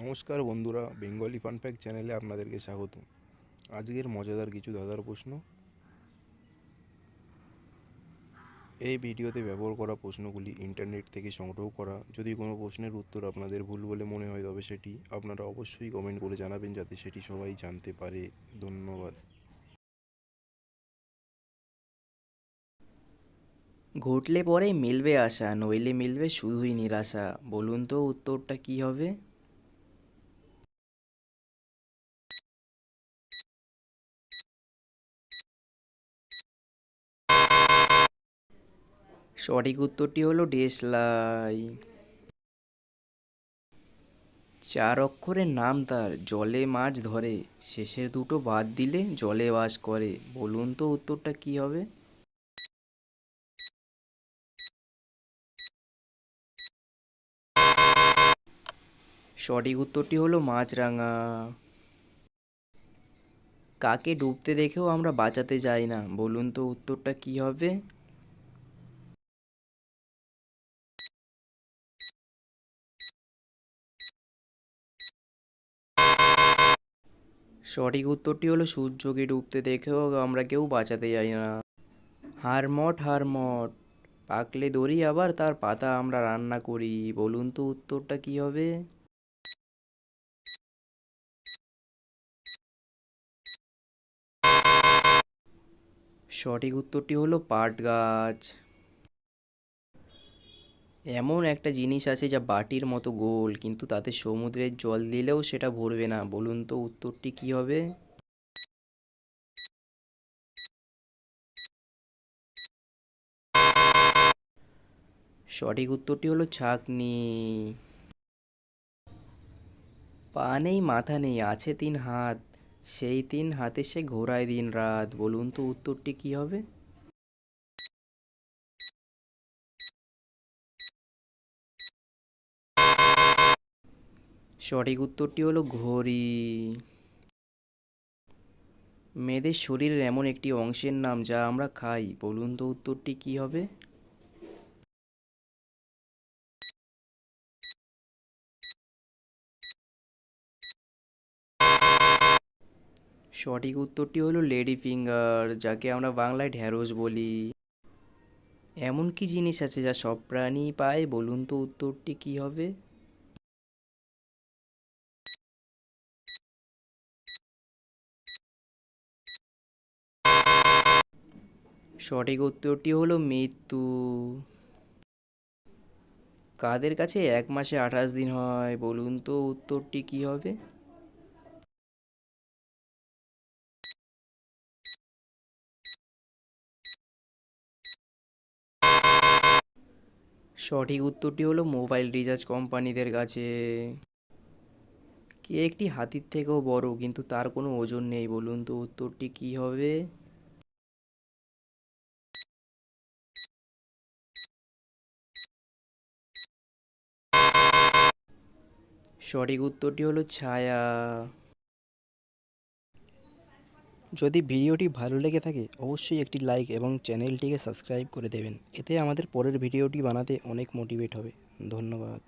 নমস্কার বন্ধুরা, Bengali fun fact চ্যানেলে আপনাদেরকে স্বাগত। আজকের মজাদার কিছু দাদার প্রশ্ন। এই ভিডিওতে ব্যবহার করা প্রশ্নগুলি ইন্টারনেট থেকে সংগ্রহ করা। যদি কোনো প্রশ্নের উত্তর আপনাদের ভুল বলে মনে হয় তবে সেটি আপনারা অবশ্যই কমেন্ট করে জানাবেন, যাতে সেটি সবাই জানতে পারে। ধন্যবাদ। ঘটলে পরে মিলবে আশা, নইলে মিলবে শুধুই নিরাশা। বলুন তো উত্তরটা কি হবে? সঠিক উত্তরটি হলো দেশলাই। 4 অক্ষরের নাম তার, জলে মাছ ধরে, শেষের দুটো বাদ দিলে জলে বাস করে। বলুন তো উত্তরটা কি হবে? সঠিক উত্তরটি হলো মাছরাঙা। কাকে ডুবতে দেখেও আমরা বাঁচাতে যাই না। বলুন তো উত্তরটা কি হবে? সঠিক উত্তরটি হলো সূর্যকে ডুবতে দেখেও আমরা কেউ বাঁচাতে যাই না। হারমট হারমট, পাকলে দড়ি, আবার তার পাতা আমরা রান্না করি। বলুন তো উত্তরটা কি হবে? সঠিক উত্তরটি হলো পাট গাছ। এমন একটা জিনিস আছে যা বাটির মতো গোল, কিন্তু তাতে সমুদ্রের জল দিলেও সেটা ভরবে না। বলুন তো উত্তরটি কি হবে? সঠিক উত্তরটি হলো ছাঁকনি। পা নেই মাথা নেই, আছে 3 হাত, সেই 3 হাতে সে ঘোরায় দিন রাত। বলুন তো উত্তরটি কি হবে? সঠিক উত্তরটি হলো ঘড়ি। মেয়েদের শরীরের এমন একটি অংশের নাম যা আমরা খাই। বলুন তো উত্তরটি কি হবে? সঠিক উত্তরটি হলো লেডি ফিঙ্গার, যাকে আমরা বাংলায় ঢ্যাঁড়স বলি। এমন কি জিনিস আছে যা সব প্রাণী পায়? বলুন তো উত্তরটি কি হবে? সঠিক উত্তরটি হলো মৃত্যু। কাদের কাছে 1 মাসে 28 দিন হয়? বলুন তো উত্তরটি কি হবে? সঠিক উত্তরটি হলো মোবাইল রিচার্জ কোম্পানিদের কাছে। কে একটি হাতির থেকেও বড় কিন্তু তার কোনো ওজন নেই? বলুন তো উত্তরটি কি হবে? সঠিক উত্তরটি হলো ছায়া। যদি ভিডিওটি ভালো লেগে থাকে অবশ্যই একটি লাইক এবং চ্যানেলটিকে সাবস্ক্রাইব করে দেবেন। এতে আমাদের পরের ভিডিওটি বানাতে অনেক মোটিভেট হবে। ধন্যবাদ।